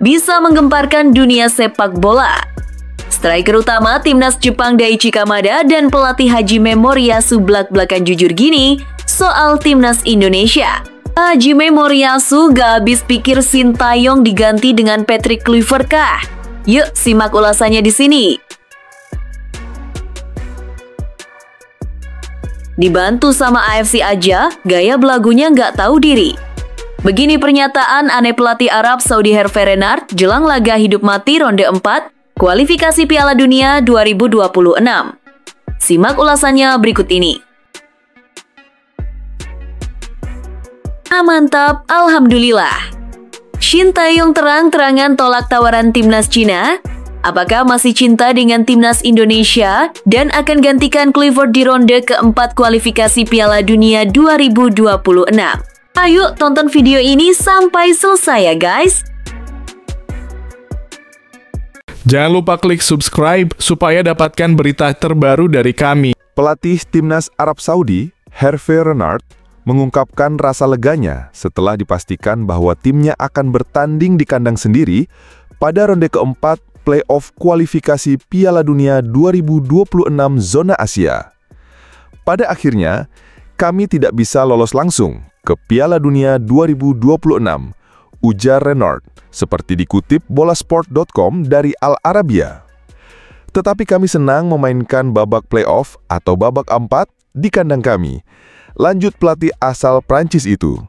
bisa menggemparkan dunia sepak bola. Striker utama timnas Jepang Daichi Kamada dan pelatih Hajime Moriyasu belak-belakan jujur gini soal timnas Indonesia. Hajime Moriyasu gak habis pikir Sintayong diganti dengan Patrick Kluivert kah? Yuk simak ulasannya di sini. Dibantu sama AFC aja, gaya belagunya nggak tahu diri. Begini pernyataan aneh pelatih Arab Saudi Hervé Renard jelang laga hidup mati ronde 4 kualifikasi Piala Dunia 2026. Simak ulasannya berikut ini. Mantap, alhamdulillah. Sintayong terang-terangan tolak tawaran timnas Cina. Apakah masih cinta dengan timnas Indonesia dan akan gantikan Kluivert di ronde keempat kualifikasi Piala Dunia 2026? Ayo tonton video ini sampai selesai ya guys. Jangan lupa klik subscribe supaya dapatkan berita terbaru dari kami. Pelatih timnas Arab Saudi, Hervé Renard, mengungkapkan rasa leganya setelah dipastikan bahwa timnya akan bertanding di kandang sendiri pada ronde keempat playoff kualifikasi Piala Dunia 2026 zona Asia. Pada akhirnya, kami tidak bisa lolos langsung ke Piala Dunia 2026, ujar Renard, seperti dikutip bolasport.com dari Al Arabiya. Tetapi kami senang memainkan babak playoff atau babak 4 di kandang kami, lanjut pelatih asal Prancis itu.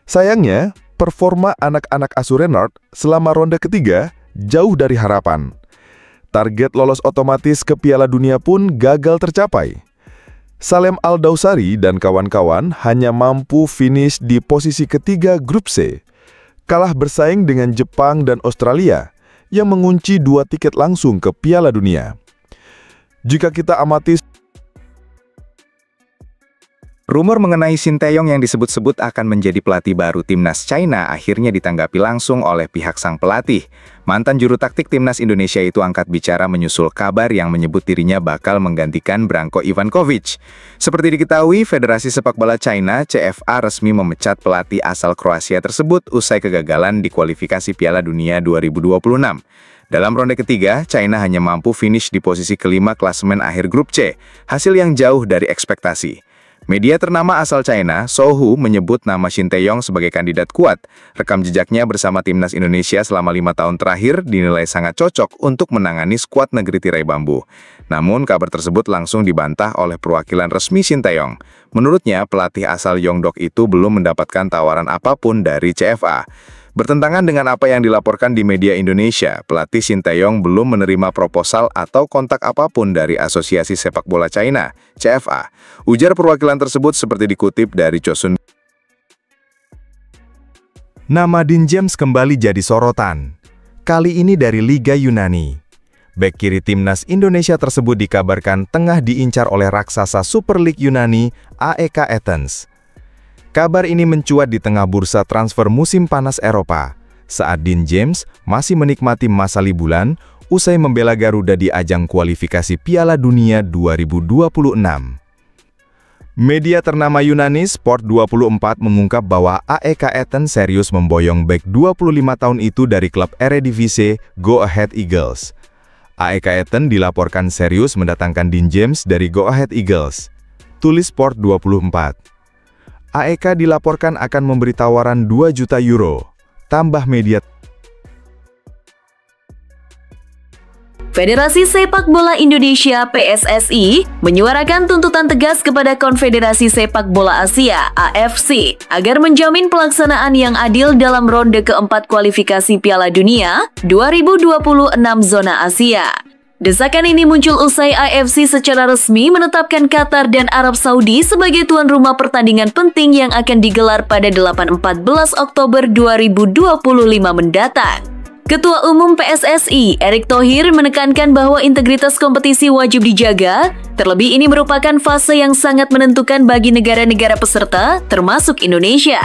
Sayangnya, performa anak-anak asuh Renard selama ronde ketiga jauh dari harapan. Target lolos otomatis ke Piala Dunia pun gagal tercapai. Salem Al-Dawsari dan kawan-kawan hanya mampu finish di posisi ketiga grup C, kalah bersaing dengan Jepang dan Australia yang mengunci 2 tiket langsung ke Piala Dunia. Jika kita amati, rumor mengenai Sintayong yang disebut-sebut akan menjadi pelatih baru timnas China akhirnya ditanggapi langsung oleh pihak sang pelatih. Mantan juru taktik timnas Indonesia itu angkat bicara menyusul kabar yang menyebut dirinya bakal menggantikan Branko Ivankovic. Seperti diketahui, Federasi Sepak Bola China (CFA) resmi memecat pelatih asal Kroasia tersebut usai kegagalan di kualifikasi Piala Dunia 2026. Dalam ronde ketiga, China hanya mampu finish di posisi kelima klasemen akhir grup C, hasil yang jauh dari ekspektasi. Media ternama asal China, Sohu, menyebut nama Sintayong sebagai kandidat kuat. Rekam jejaknya bersama timnas Indonesia selama 5 tahun terakhir dinilai sangat cocok untuk menangani skuad negeri tirai bambu. Namun, kabar tersebut langsung dibantah oleh perwakilan resmi Sintayong. Menurutnya, pelatih asal Yongdok itu belum mendapatkan tawaran apapun dari CFA. Bertentangan dengan apa yang dilaporkan di media Indonesia, pelatih Sintayong belum menerima proposal atau kontak apapun dari Asosiasi Sepak Bola China, CFA. Ujar perwakilan tersebut seperti dikutip dari Chosun. nama Dean James kembali jadi sorotan. Kali ini dari Liga Yunani. Bek kiri timnas Indonesia tersebut dikabarkan tengah diincar oleh raksasa Super League Yunani, AEK Athens. Kabar ini mencuat di tengah bursa transfer musim panas Eropa, saat Dean James masih menikmati masa liburan usai membela Garuda di ajang kualifikasi Piala Dunia 2026. Media ternama Yunani Sport24 mengungkap bahwa AEK Athens serius memboyong bek 25 tahun itu dari klub Eredivisie Go Ahead Eagles. AEK Athens dilaporkan serius mendatangkan Dean James dari Go Ahead Eagles, tulis Sport24. AEK dilaporkan akan memberi tawaran 2 juta euro, tambah media. Federasi Sepak Bola Indonesia (PSSI) menyuarakan tuntutan tegas kepada Konfederasi Sepak Bola Asia (AFC) agar menjamin pelaksanaan yang adil dalam ronde keempat kualifikasi Piala Dunia 2026 zona Asia. Desakan ini muncul usai AFC secara resmi menetapkan Qatar dan Arab Saudi sebagai tuan rumah pertandingan penting yang akan digelar pada 8-14 Oktober 2025 mendatang. Ketua Umum PSSI, Erick Thohir, menekankan bahwa integritas kompetisi wajib dijaga, terlebih ini merupakan fase yang sangat menentukan bagi negara-negara peserta, termasuk Indonesia.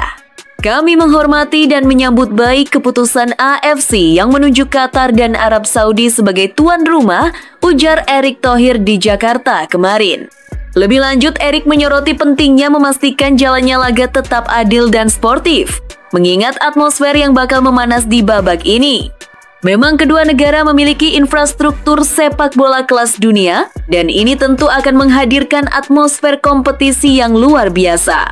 Kami menghormati dan menyambut baik keputusan AFC yang menunjuk Qatar dan Arab Saudi sebagai tuan rumah, ujar Erick Thohir di Jakarta kemarin. Lebih lanjut, Erik menyoroti pentingnya memastikan jalannya laga tetap adil dan sportif, mengingat atmosfer yang bakal memanas di babak ini. Memang kedua negara memiliki infrastruktur sepak bola kelas dunia, dan ini tentu akan menghadirkan atmosfer kompetisi yang luar biasa.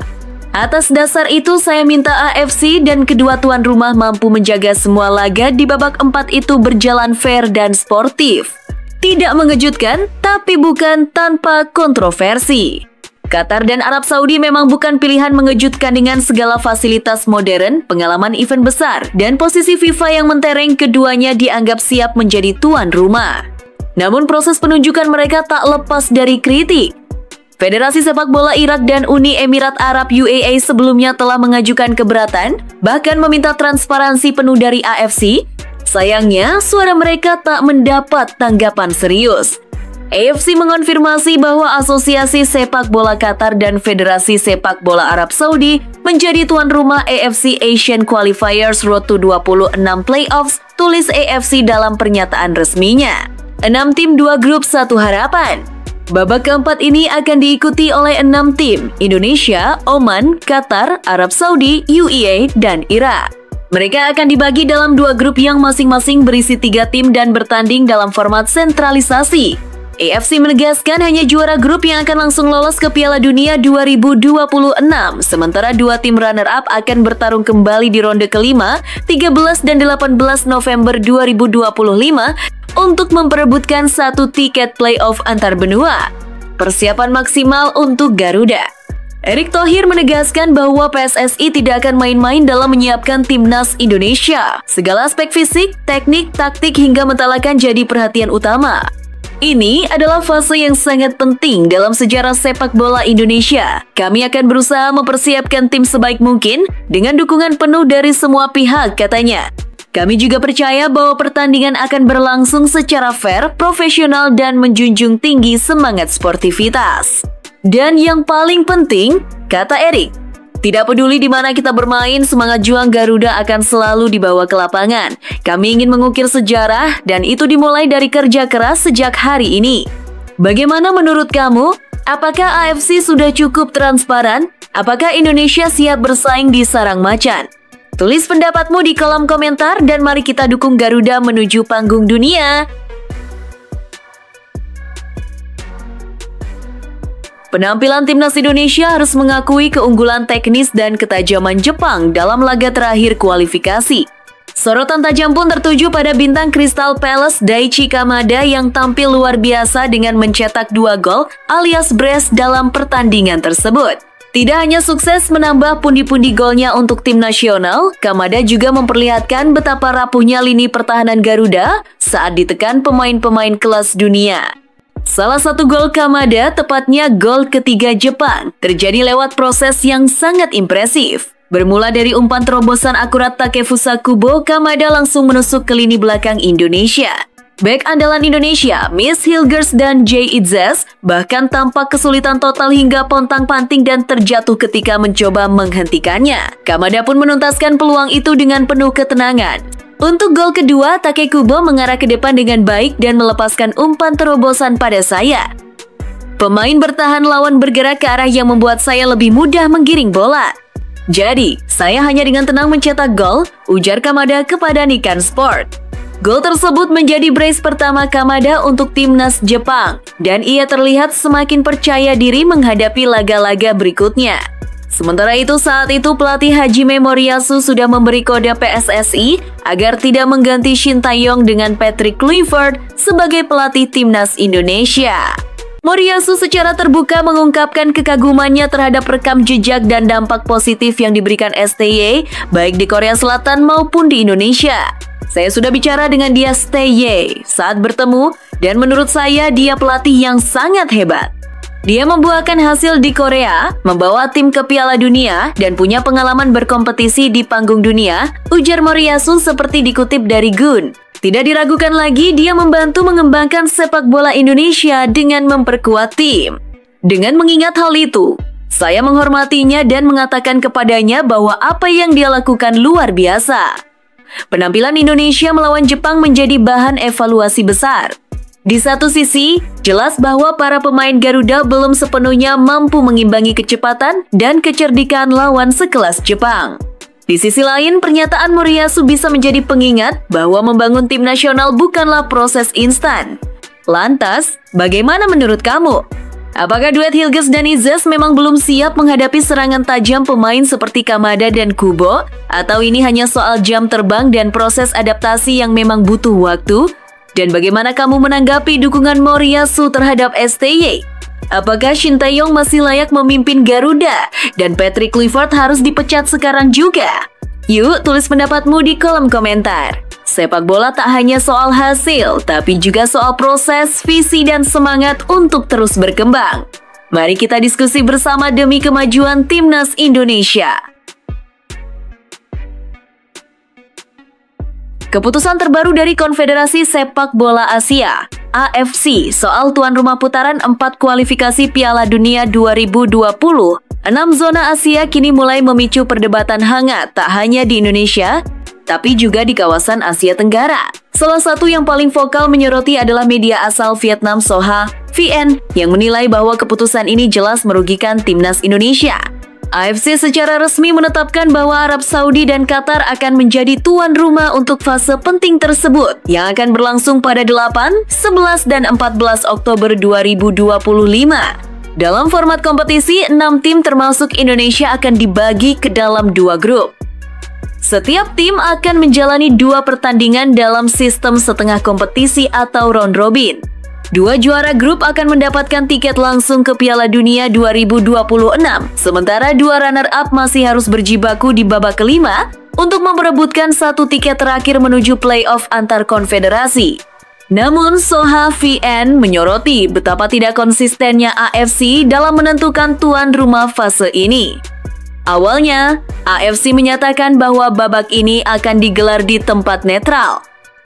Atas dasar itu, saya minta AFC dan kedua tuan rumah mampu menjaga semua laga di babak 4 itu berjalan fair dan sportif. Tidak mengejutkan, tapi bukan tanpa kontroversi. Qatar dan Arab Saudi memang bukan pilihan mengejutkan dengan segala fasilitas modern, pengalaman event besar, dan posisi FIFA yang mentereng keduanya dianggap siap menjadi tuan rumah. Namun proses penunjukan mereka tak lepas dari kritik. Federasi Sepak Bola Irak dan Uni Emirat Arab UAE sebelumnya telah mengajukan keberatan, bahkan meminta transparansi penuh dari AFC. Sayangnya, suara mereka tak mendapat tanggapan serius. AFC mengonfirmasi bahwa Asosiasi Sepak Bola Qatar dan Federasi Sepak Bola Arab Saudi menjadi tuan rumah AFC Asian Qualifiers Road to 26 Playoffs, tulis AFC dalam pernyataan resminya. 6 tim 2 grup 1 harapan. Babak keempat ini akan diikuti oleh 6 tim, Indonesia, Oman, Qatar, Arab Saudi, UAE, dan Irak. Mereka akan dibagi dalam 2 grup yang masing-masing berisi 3 tim dan bertanding dalam format sentralisasi. AFC menegaskan hanya juara grup yang akan langsung lolos ke Piala Dunia 2026, sementara 2 tim runner-up akan bertarung kembali di ronde kelima, 13 dan 18 November 2025, untuk memperebutkan 1 tiket playoff antar benua. Persiapan maksimal untuk Garuda. Erick Thohir menegaskan bahwa PSSI tidak akan main-main dalam menyiapkan timnas Indonesia. Segala aspek fisik, teknik, taktik hingga mentalakan jadi perhatian utama. Ini adalah fase yang sangat penting dalam sejarah sepak bola Indonesia. Kami akan berusaha mempersiapkan tim sebaik mungkin dengan dukungan penuh dari semua pihak, katanya. Kami juga percaya bahwa pertandingan akan berlangsung secara fair, profesional, dan menjunjung tinggi semangat sportivitas. Dan yang paling penting, kata Erik, tidak peduli di mana kita bermain, semangat juang Garuda akan selalu dibawa ke lapangan. Kami ingin mengukir sejarah dan itu dimulai dari kerja keras sejak hari ini. Bagaimana menurut kamu? Apakah AFC sudah cukup transparan? Apakah Indonesia siap bersaing di sarang macan? Tulis pendapatmu di kolom komentar dan mari kita dukung Garuda menuju panggung dunia. Penampilan timnas Indonesia harus mengakui keunggulan teknis dan ketajaman Jepang dalam laga terakhir kualifikasi. Sorotan tajam pun tertuju pada bintang Crystal Palace Daichi Kamada yang tampil luar biasa dengan mencetak 2 gol alias brace dalam pertandingan tersebut. Tidak hanya sukses menambah pundi-pundi golnya untuk tim nasional, Kamada juga memperlihatkan betapa rapuhnya lini pertahanan Garuda saat ditekan pemain-pemain kelas dunia. Salah satu gol Kamada, tepatnya gol ketiga Jepang, terjadi lewat proses yang sangat impresif. Bermula dari umpan terobosan akurat Takefusa Kubo, Kamada langsung menusuk ke lini belakang Indonesia. Bek andalan Indonesia, Miss Hilgers dan Jay Itzes, bahkan tampak kesulitan total hingga pontang-panting dan terjatuh ketika mencoba menghentikannya. Kamada pun menuntaskan peluang itu dengan penuh ketenangan. Untuk gol kedua, Takekubo mengarah ke depan dengan baik dan melepaskan umpan terobosan pada saya. Pemain bertahan lawan bergerak ke arah yang membuat saya lebih mudah menggiring bola. Jadi, saya hanya dengan tenang mencetak gol, ujar Kamada kepada Nikan Sport. Gol tersebut menjadi brace pertama Kamada untuk timnas Jepang, dan ia terlihat semakin percaya diri menghadapi laga-laga berikutnya. Sementara itu, saat itu pelatih Hajime Moriyasu sudah memberi kode PSSI agar tidak mengganti Shin Tae-yong dengan Patrick Kluivert sebagai pelatih timnas Indonesia. Moriyasu secara terbuka mengungkapkan kekagumannya terhadap rekam jejak dan dampak positif yang diberikan STY baik di Korea Selatan maupun di Indonesia. Saya sudah bicara dengan dia STY saat bertemu dan menurut saya dia pelatih yang sangat hebat. Dia membuahkan hasil di Korea, membawa tim ke Piala Dunia, dan punya pengalaman berkompetisi di panggung dunia, ujar Moriyasu seperti dikutip dari Gun. Tidak diragukan lagi, dia membantu mengembangkan sepak bola Indonesia dengan memperkuat tim. Dengan mengingat hal itu, saya menghormatinya dan mengatakan kepadanya bahwa apa yang dia lakukan luar biasa. Penampilan Indonesia melawan Jepang menjadi bahan evaluasi besar. Di satu sisi, jelas bahwa para pemain Garuda belum sepenuhnya mampu mengimbangi kecepatan dan kecerdikan lawan sekelas Jepang. Di sisi lain, pernyataan Moriyasu bisa menjadi pengingat bahwa membangun tim nasional bukanlah proses instan. Lantas, bagaimana menurut kamu? Apakah duet Hilgers dan Izas memang belum siap menghadapi serangan tajam pemain seperti Kamada dan Kubo? Atau ini hanya soal jam terbang dan proses adaptasi yang memang butuh waktu? Dan bagaimana kamu menanggapi dukungan Moriyasu terhadap STY? Apakah Shin Tae-yong masih layak memimpin Garuda? Dan Patrick Kluivert harus dipecat sekarang juga? Yuk, tulis pendapatmu di kolom komentar. Sepak bola tak hanya soal hasil, tapi juga soal proses, visi, dan semangat untuk terus berkembang. Mari kita diskusi bersama demi kemajuan Timnas Indonesia. Keputusan terbaru dari Konfederasi Sepak Bola Asia, AFC, soal tuan rumah putaran 4 kualifikasi Piala Dunia 2020. 6 zona Asia kini mulai memicu perdebatan hangat tak hanya di Indonesia, tapi juga di kawasan Asia Tenggara. Salah satu yang paling vokal menyoroti adalah media asal Vietnam Soha VN yang menilai bahwa keputusan ini jelas merugikan Timnas Indonesia. AFC secara resmi menetapkan bahwa Arab Saudi dan Qatar akan menjadi tuan rumah untuk fase penting tersebut yang akan berlangsung pada 8, 11, dan 14 Oktober 2025. Dalam format kompetisi, 6 tim termasuk Indonesia akan dibagi ke dalam 2 grup. Setiap tim akan menjalani 2 pertandingan dalam sistem setengah kompetisi atau round robin. 2 juara grup akan mendapatkan tiket langsung ke Piala Dunia 2026, sementara 2 runner-up masih harus berjibaku di babak kelima untuk memperebutkan 1 tiket terakhir menuju play-off antar konfederasi. Namun, Soha VN menyoroti betapa tidak konsistennya AFC dalam menentukan tuan rumah fase ini. Awalnya, AFC menyatakan bahwa babak ini akan digelar di tempat netral.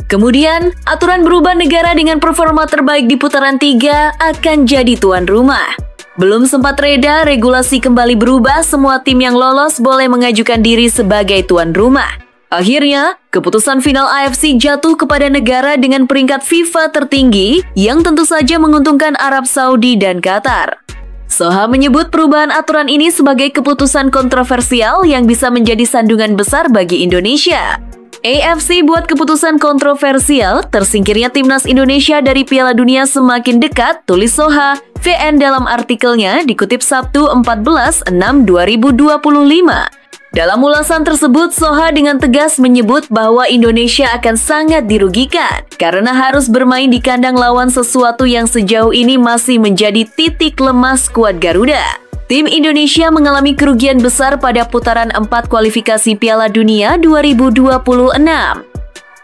Kemudian, aturan berubah, negara dengan performa terbaik di putaran 3 akan jadi tuan rumah. Belum sempat reda, regulasi kembali berubah, semua tim yang lolos boleh mengajukan diri sebagai tuan rumah. Akhirnya, keputusan final AFC jatuh kepada negara dengan peringkat FIFA tertinggi yang tentu saja menguntungkan Arab Saudi dan Qatar. Soha menyebut perubahan aturan ini sebagai keputusan kontroversial yang bisa menjadi sandungan besar bagi Indonesia. AFC buat keputusan kontroversial, tersingkirnya Timnas Indonesia dari Piala Dunia semakin dekat, tulis Soha VN dalam artikelnya dikutip Sabtu 14/6/2025. Dalam ulasan tersebut, Soha dengan tegas menyebut bahwa Indonesia akan sangat dirugikan karena harus bermain di kandang lawan, sesuatu yang sejauh ini masih menjadi titik lemah skuad Garuda. Tim Indonesia mengalami kerugian besar pada putaran 4 kualifikasi Piala Dunia 2026.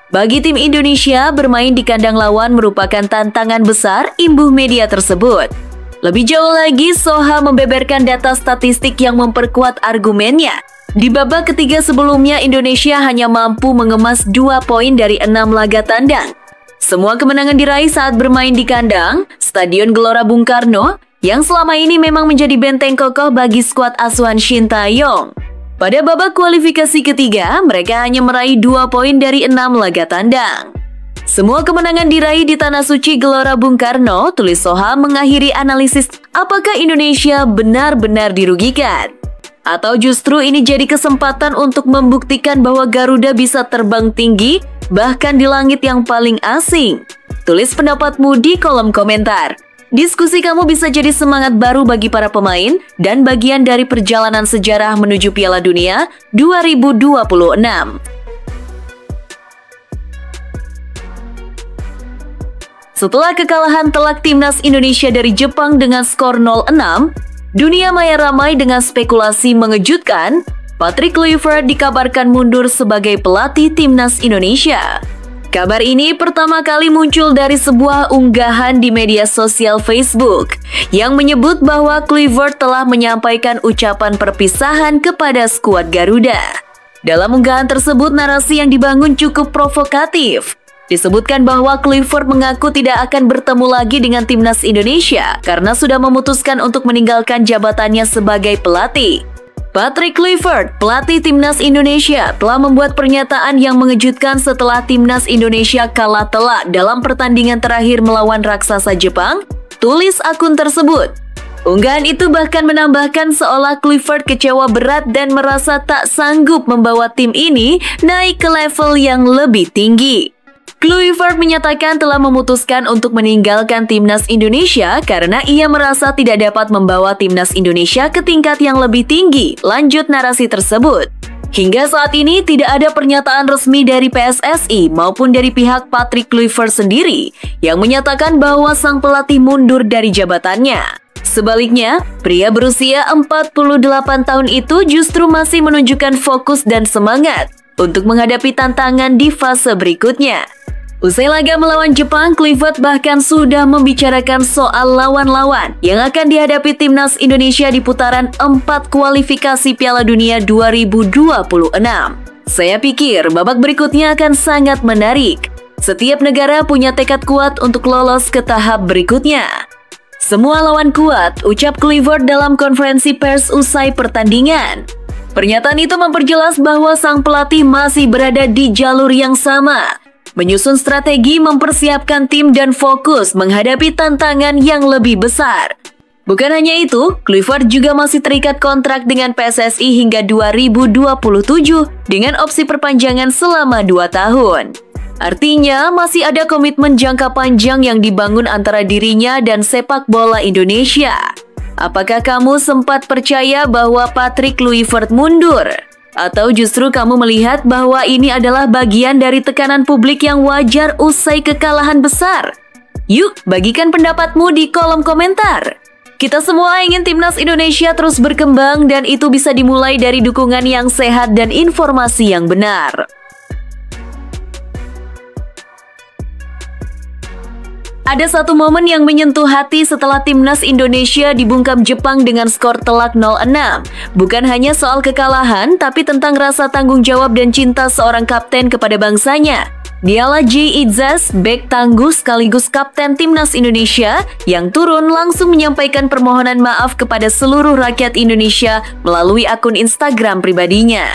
Bagi tim Indonesia, bermain di kandang lawan merupakan tantangan besar, imbuh media tersebut. Lebih jauh lagi, Soha membeberkan data statistik yang memperkuat argumennya. Di babak ketiga sebelumnya, Indonesia hanya mampu mengemas 2 poin dari 6 laga tandang. Semua kemenangan diraih saat bermain di kandang, Stadion Gelora Bung Karno, yang selama ini memang menjadi benteng kokoh bagi skuad asuhan Shin Tae-yong. Pada babak kualifikasi ketiga, mereka hanya meraih 2 poin dari 6 laga tandang. Semua kemenangan diraih di Tanah Suci Gelora Bung Karno, tulis Soha mengakhiri analisis apakah Indonesia benar-benar dirugikan. Atau justru ini jadi kesempatan untuk membuktikan bahwa Garuda bisa terbang tinggi, bahkan di langit yang paling asing. Tulis pendapatmu di kolom komentar. Diskusi kamu bisa jadi semangat baru bagi para pemain dan bagian dari perjalanan sejarah menuju Piala Dunia 2026. Setelah kekalahan telak Timnas Indonesia dari Jepang dengan skor 0-6, dunia maya ramai dengan spekulasi mengejutkan. Patrick Kluivert dikabarkan mundur sebagai pelatih Timnas Indonesia. Kabar ini pertama kali muncul dari sebuah unggahan di media sosial Facebook yang menyebut bahwa Kluivert telah menyampaikan ucapan perpisahan kepada skuad Garuda. Dalam unggahan tersebut, narasi yang dibangun cukup provokatif. Disebutkan bahwa Kluivert mengaku tidak akan bertemu lagi dengan Timnas Indonesia karena sudah memutuskan untuk meninggalkan jabatannya sebagai pelatih. Patrick Kluivert, pelatih Timnas Indonesia, telah membuat pernyataan yang mengejutkan setelah Timnas Indonesia kalah telak dalam pertandingan terakhir melawan raksasa Jepang, tulis akun tersebut. Unggahan itu bahkan menambahkan seolah Kluivert kecewa berat dan merasa tak sanggup membawa tim ini naik ke level yang lebih tinggi. Kluivert menyatakan telah memutuskan untuk meninggalkan Timnas Indonesia karena ia merasa tidak dapat membawa Timnas Indonesia ke tingkat yang lebih tinggi, lanjut narasi tersebut. Hingga saat ini tidak ada pernyataan resmi dari PSSI maupun dari pihak Patrick Kluivert sendiri yang menyatakan bahwa sang pelatih mundur dari jabatannya. Sebaliknya, pria berusia 48 tahun itu justru masih menunjukkan fokus dan semangat untuk menghadapi tantangan di fase berikutnya. Usai laga melawan Jepang, Kluivert bahkan sudah membicarakan soal lawan-lawan yang akan dihadapi Timnas Indonesia di putaran 4 kualifikasi Piala Dunia 2026. Saya pikir babak berikutnya akan sangat menarik. Setiap negara punya tekad kuat untuk lolos ke tahap berikutnya. Semua lawan kuat, ucap Kluivert dalam konferensi pers usai pertandingan. Pernyataan itu memperjelas bahwa sang pelatih masih berada di jalur yang sama, menyusun strategi, mempersiapkan tim dan fokus menghadapi tantangan yang lebih besar. Bukan hanya itu, Kluivert juga masih terikat kontrak dengan PSSI hingga 2027 dengan opsi perpanjangan selama 2 tahun. Artinya, masih ada komitmen jangka panjang yang dibangun antara dirinya dan sepak bola Indonesia. Apakah kamu sempat percaya bahwa Patrick Kluivert mundur? Atau justru kamu melihat bahwa ini adalah bagian dari tekanan publik yang wajar usai kekalahan besar? Yuk, bagikan pendapatmu di kolom komentar. Kita semua ingin Timnas Indonesia terus berkembang dan itu bisa dimulai dari dukungan yang sehat dan informasi yang benar. Ada satu momen yang menyentuh hati setelah Timnas Indonesia dibungkam Jepang dengan skor telak 0-6. Bukan hanya soal kekalahan, tapi tentang rasa tanggung jawab dan cinta seorang kapten kepada bangsanya. Dialah Jay Itzes, bek tangguh sekaligus kapten Timnas Indonesia, yang turun langsung menyampaikan permohonan maaf kepada seluruh rakyat Indonesia melalui akun Instagram pribadinya.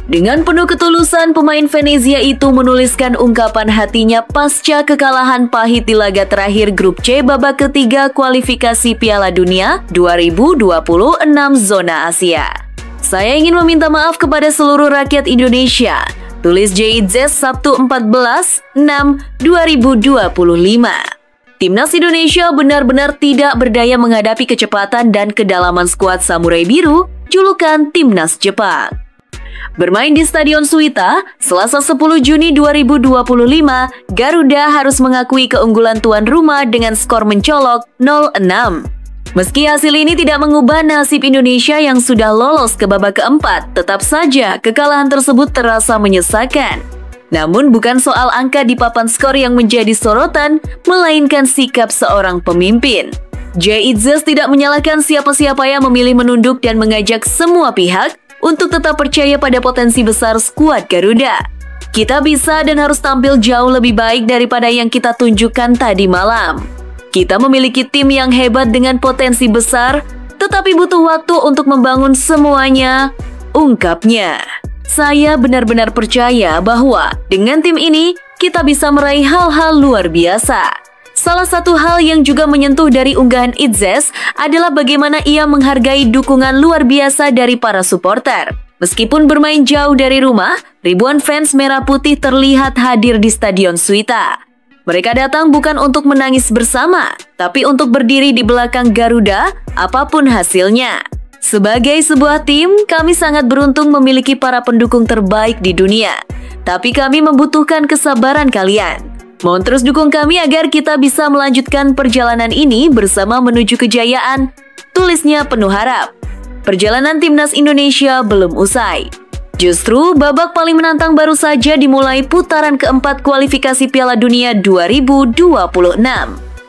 Dengan penuh ketulusan, pemain Venezia itu menuliskan ungkapan hatinya pasca kekalahan pahit di laga terakhir grup C babak ketiga kualifikasi Piala Dunia 2026 zona Asia. Saya ingin meminta maaf kepada seluruh rakyat Indonesia, tulis Jay Itzes Sabtu 14/6/2025. Timnas Indonesia benar-benar tidak berdaya menghadapi kecepatan dan kedalaman skuad Samurai Biru, julukan Timnas Jepang. Bermain di Stadion Suita, Selasa 10 Juni 2025, Garuda harus mengakui keunggulan tuan rumah dengan skor mencolok 0-6. Meski hasil ini tidak mengubah nasib Indonesia yang sudah lolos ke babak keempat, tetap saja kekalahan tersebut terasa menyesakan. Namun bukan soal angka di papan skor yang menjadi sorotan, melainkan sikap seorang pemimpin. Jay Itzes tidak menyalahkan siapa-siapa yang memilih menunduk dan mengajak semua pihak untuk tetap percaya pada potensi besar skuad Garuda. Kita bisa dan harus tampil jauh lebih baik daripada yang kita tunjukkan tadi malam. Kita memiliki tim yang hebat dengan potensi besar, tetapi butuh waktu untuk membangun semuanya, ungkapnya. Saya benar-benar percaya bahwa dengan tim ini, kita bisa meraih hal-hal luar biasa. Salah satu hal yang juga menyentuh dari unggahan Itzes adalah bagaimana ia menghargai dukungan luar biasa dari para supporter. Meskipun bermain jauh dari rumah, ribuan fans Merah Putih terlihat hadir di Stadion Suita. Mereka datang bukan untuk menangis bersama, tapi untuk berdiri di belakang Garuda, apapun hasilnya. Sebagai sebuah tim, kami sangat beruntung memiliki para pendukung terbaik di dunia. Tapi kami membutuhkan kesabaran kalian. Mohon terus dukung kami agar kita bisa melanjutkan perjalanan ini bersama menuju kejayaan, tulisnya penuh harap. Perjalanan Timnas Indonesia belum usai. Justru babak paling menantang baru saja dimulai putaran keempat kualifikasi Piala Dunia 2026.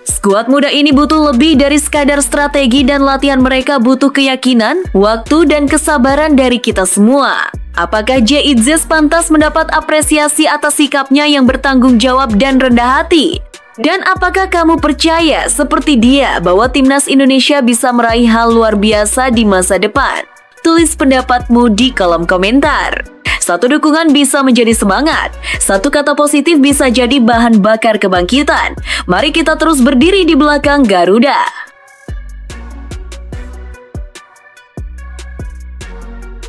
Skuad muda ini butuh lebih dari sekadar strategi dan latihan, mereka butuh keyakinan, waktu, dan kesabaran dari kita semua. Apakah Jay Itzes pantas mendapat apresiasi atas sikapnya yang bertanggung jawab dan rendah hati? Dan apakah kamu percaya seperti dia bahwa Timnas Indonesia bisa meraih hal luar biasa di masa depan? Tulis pendapatmu di kolom komentar. Satu dukungan bisa menjadi semangat, satu kata positif bisa jadi bahan bakar kebangkitan. Mari kita terus berdiri di belakang Garuda.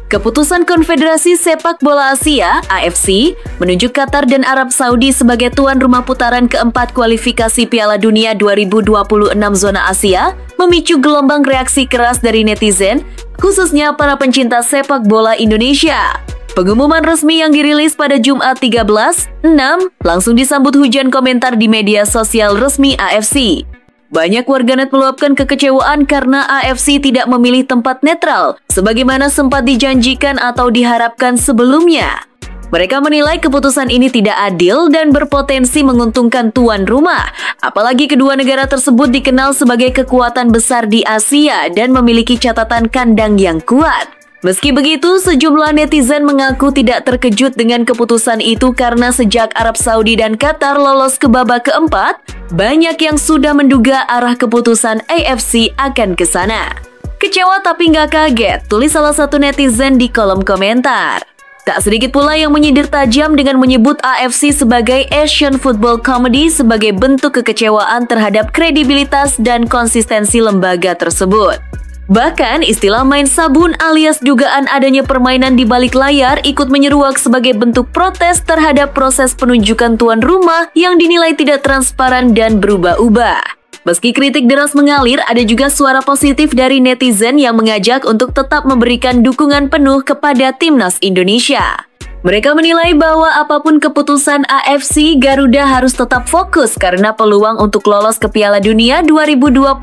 Keputusan Konfederasi Sepak Bola Asia (AFC) menunjuk Qatar dan Arab Saudi sebagai tuan rumah putaran keempat kualifikasi Piala Dunia 2026 zona Asia memicu gelombang reaksi keras dari netizen, khususnya para pencinta sepak bola Indonesia. Pengumuman resmi yang dirilis pada Jumat 13/6 langsung disambut hujan komentar di media sosial resmi AFC. Banyak warganet meluapkan kekecewaan karena AFC tidak memilih tempat netral, sebagaimana sempat dijanjikan atau diharapkan sebelumnya. Mereka menilai keputusan ini tidak adil dan berpotensi menguntungkan tuan rumah, apalagi kedua negara tersebut dikenal sebagai kekuatan besar di Asia dan memiliki catatan kandang yang kuat. Meski begitu, sejumlah netizen mengaku tidak terkejut dengan keputusan itu karena sejak Arab Saudi dan Qatar lolos ke babak keempat, banyak yang sudah menduga arah keputusan AFC akan ke sana. Kecewa tapi nggak kaget, tulis salah satu netizen di kolom komentar. Tak sedikit pula yang menyindir tajam dengan menyebut AFC sebagai Asian Football Comedy sebagai bentuk kekecewaan terhadap kredibilitas dan konsistensi lembaga tersebut. Bahkan istilah main sabun alias dugaan adanya permainan di balik layar ikut menyeruak sebagai bentuk protes terhadap proses penunjukan tuan rumah yang dinilai tidak transparan dan berubah-ubah. Meski kritik deras mengalir, ada juga suara positif dari netizen yang mengajak untuk tetap memberikan dukungan penuh kepada Timnas Indonesia. Mereka menilai bahwa apapun keputusan AFC, Garuda harus tetap fokus karena peluang untuk lolos ke Piala Dunia 2026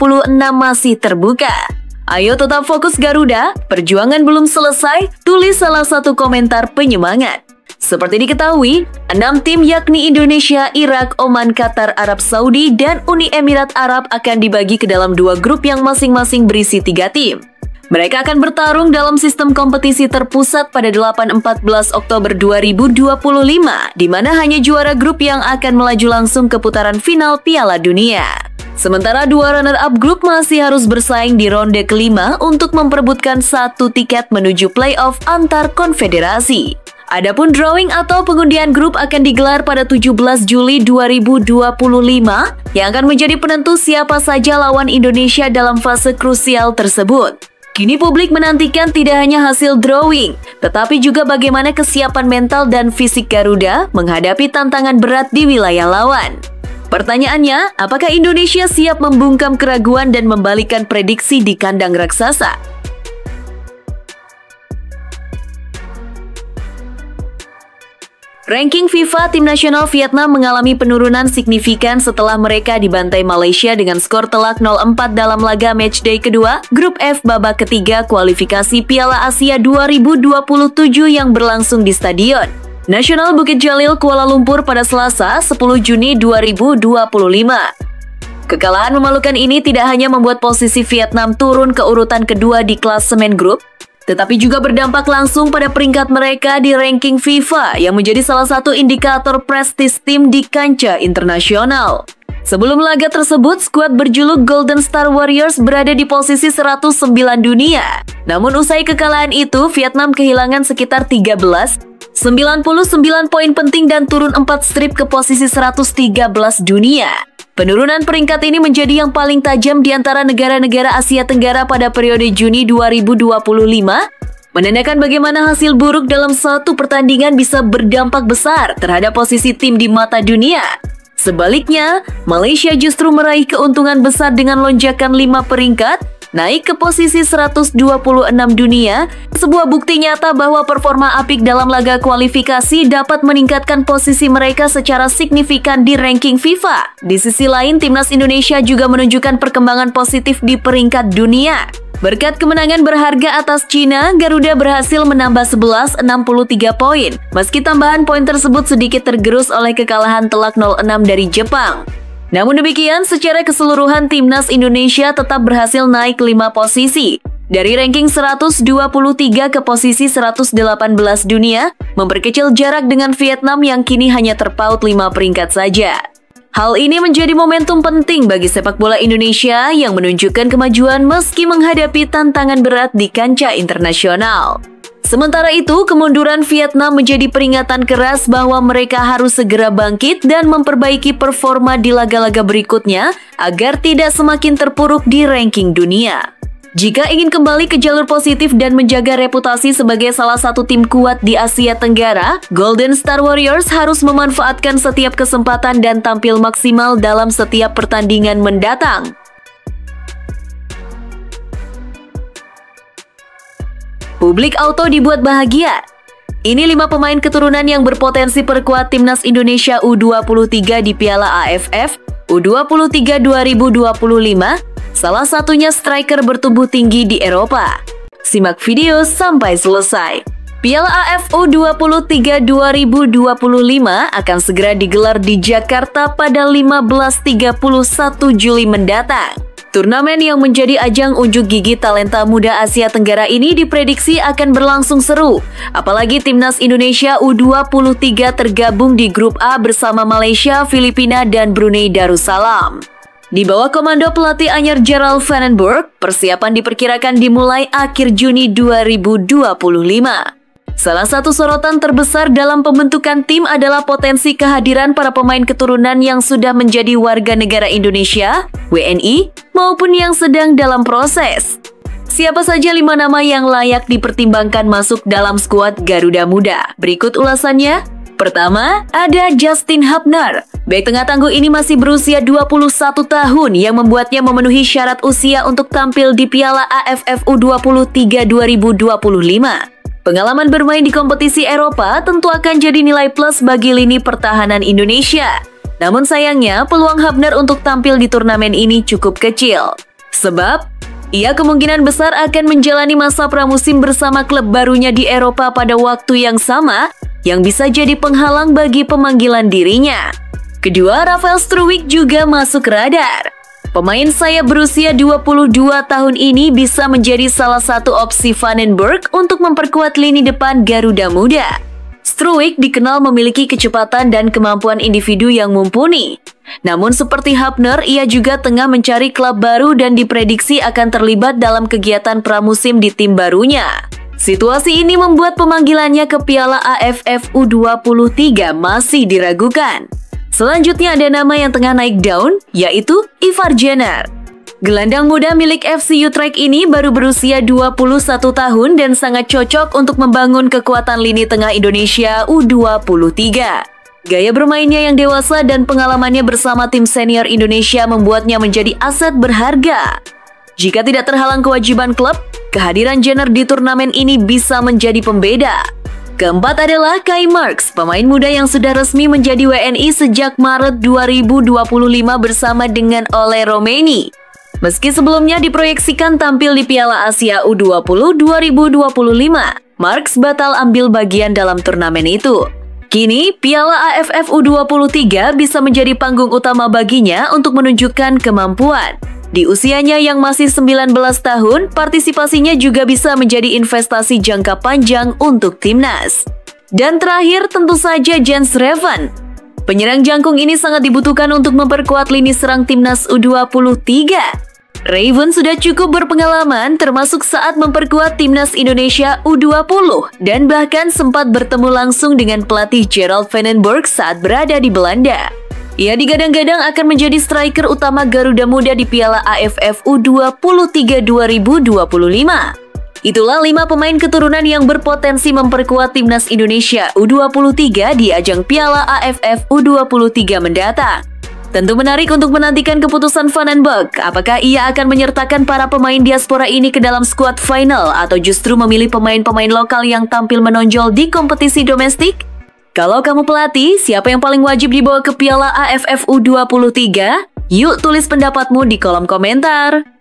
masih terbuka. Ayo tetap fokus Garuda, perjuangan belum selesai, tulis salah satu komentar penyemangat. Seperti diketahui, 6 tim yakni Indonesia, Irak, Oman, Qatar, Arab Saudi, dan Uni Emirat Arab akan dibagi ke dalam 2 grup yang masing-masing berisi 3 tim. Mereka akan bertarung dalam sistem kompetisi terpusat pada 8-14 Oktober 2025, di mana hanya juara grup yang akan melaju langsung ke putaran final Piala Dunia. Sementara 2 runner-up grup masih harus bersaing di ronde kelima untuk memperebutkan 1 tiket menuju playoff antar konfederasi. Adapun drawing atau pengundian grup akan digelar pada 17 Juli 2025 yang akan menjadi penentu siapa saja lawan Indonesia dalam fase krusial tersebut. Kini publik menantikan tidak hanya hasil drawing, tetapi juga bagaimana kesiapan mental dan fisik Garuda menghadapi tantangan berat di wilayah lawan. Pertanyaannya, apakah Indonesia siap membungkam keraguan dan membalikkan prediksi di kandang raksasa? Ranking FIFA tim nasional Vietnam mengalami penurunan signifikan setelah mereka dibantai Malaysia dengan skor telak 0-4 dalam laga matchday kedua Grup F babak ketiga kualifikasi Piala Asia 2027 yang berlangsung di Stadion Nasional Bukit Jalil, Kuala Lumpur pada Selasa 10 Juni 2025. Kekalahan memalukan ini tidak hanya membuat posisi Vietnam turun ke urutan kedua di klasemen grup, tetapi juga berdampak langsung pada peringkat mereka di ranking FIFA yang menjadi salah satu indikator prestis tim di kancah internasional. Sebelum laga tersebut, skuad berjuluk Golden Star Warriors berada di posisi 109 dunia. Namun usai kekalahan itu, Vietnam kehilangan sekitar 99 poin penting dan turun 4 strip ke posisi 113 dunia. Penurunan peringkat ini menjadi yang paling tajam di antara negara-negara Asia Tenggara pada periode Juni 2025, menandakan bagaimana hasil buruk dalam satu pertandingan bisa berdampak besar terhadap posisi tim di mata dunia. Sebaliknya, Malaysia justru meraih keuntungan besar dengan lonjakan 5 peringkat, naik ke posisi 126 dunia, sebuah bukti nyata bahwa performa apik dalam laga kualifikasi dapat meningkatkan posisi mereka secara signifikan di ranking FIFA. Di sisi lain, Timnas Indonesia juga menunjukkan perkembangan positif di peringkat dunia. Berkat kemenangan berharga atas Cina, Garuda berhasil menambah 63 poin, meski tambahan poin tersebut sedikit tergerus oleh kekalahan telak 0-6 dari Jepang. Namun demikian, secara keseluruhan Timnas Indonesia tetap berhasil naik 5 posisi. Dari ranking 123 ke posisi 118 dunia, memperkecil jarak dengan Vietnam yang kini hanya terpaut 5 peringkat saja. Hal ini menjadi momentum penting bagi sepak bola Indonesia yang menunjukkan kemajuan meski menghadapi tantangan berat di kancah internasional. Sementara itu, kemunduran Vietnam menjadi peringatan keras bahwa mereka harus segera bangkit dan memperbaiki performa di laga-laga berikutnya agar tidak semakin terpuruk di ranking dunia. Jika ingin kembali ke jalur positif dan menjaga reputasi sebagai salah satu tim kuat di Asia Tenggara, Golden Star Warriors harus memanfaatkan setiap kesempatan dan tampil maksimal dalam setiap pertandingan mendatang. Publik auto dibuat bahagia. Ini 5 pemain keturunan yang berpotensi perkuat Timnas Indonesia U23 di Piala AFF U23 2025. Salah satunya striker bertubuh tinggi di Eropa. Simak video sampai selesai. Piala AFF U23 2025 akan segera digelar di Jakarta pada 15-31 Juli mendatang. Turnamen yang menjadi ajang unjuk gigi talenta muda Asia Tenggara ini diprediksi akan berlangsung seru. Apalagi Timnas Indonesia U23 tergabung di grup A bersama Malaysia, Filipina, dan Brunei Darussalam. Di bawah komando pelatih anyar Gerald Vandenberg, persiapan diperkirakan dimulai akhir Juni 2025. Salah satu sorotan terbesar dalam pembentukan tim adalah potensi kehadiran para pemain keturunan yang sudah menjadi warga negara Indonesia, WNI, maupun yang sedang dalam proses. Siapa saja 5 nama yang layak dipertimbangkan masuk dalam skuad Garuda Muda? Berikut ulasannya. Pertama, ada Justin Hubner. Bek tengah tangguh ini masih berusia 21 tahun yang membuatnya memenuhi syarat usia untuk tampil di Piala AFF U23 2025. Pengalaman bermain di kompetisi Eropa tentu akan jadi nilai plus bagi lini pertahanan Indonesia. Namun sayangnya, peluang Hubner untuk tampil di turnamen ini cukup kecil. Sebab, ia kemungkinan besar akan menjalani masa pramusim bersama klub barunya di Eropa pada waktu yang sama, yang bisa jadi penghalang bagi pemanggilan dirinya. Kedua, Rafael Struwijk juga masuk radar. Pemain sayap berusia 22 tahun ini bisa menjadi salah satu opsi Vandenberg untuk memperkuat lini depan Garuda Muda. Struwijk dikenal memiliki kecepatan dan kemampuan individu yang mumpuni. Namun seperti Hubner, ia juga tengah mencari klub baru dan diprediksi akan terlibat dalam kegiatan pramusim di tim barunya. Situasi ini membuat pemanggilannya ke Piala AFF U23 masih diragukan. Selanjutnya ada nama yang tengah naik daun, yaitu Ivar Jenner. Gelandang muda milik FC Utrecht ini baru berusia 21 tahun dan sangat cocok untuk membangun kekuatan lini tengah Indonesia U23. Gaya bermainnya yang dewasa dan pengalamannya bersama tim senior Indonesia membuatnya menjadi aset berharga. Jika tidak terhalang kewajiban klub, kehadiran Jenner di turnamen ini bisa menjadi pembeda. Keempat adalah Kai Marks, pemain muda yang sudah resmi menjadi WNI sejak Maret 2025 bersama dengan Ole Romeni. Meski sebelumnya diproyeksikan tampil di Piala Asia U20 2025, Marks batal ambil bagian dalam turnamen itu. Kini, Piala AFF U23 bisa menjadi panggung utama baginya untuk menunjukkan kemampuan. Di usianya yang masih 19 tahun, partisipasinya juga bisa menjadi investasi jangka panjang untuk timnas. Dan terakhir tentu saja Jens Reven. Penyerang jangkung ini sangat dibutuhkan untuk memperkuat lini serang timnas U23. Reven sudah cukup berpengalaman termasuk saat memperkuat timnas Indonesia U20 dan bahkan sempat bertemu langsung dengan pelatih Gerald Vandenberg saat berada di Belanda. Ia digadang-gadang akan menjadi striker utama Garuda Muda di Piala AFF U23 2025. Itulah 5 pemain keturunan yang berpotensi memperkuat timnas Indonesia U23 di ajang Piala AFF U23 mendatang. Tentu menarik untuk menantikan keputusan Vandenberg. Apakah ia akan menyertakan para pemain diaspora ini ke dalam skuad final atau justru memilih pemain-pemain lokal yang tampil menonjol di kompetisi domestik? Kalau kamu pelatih, siapa yang paling wajib dibawa ke Piala AFF U23? Yuk tulis pendapatmu di kolom komentar.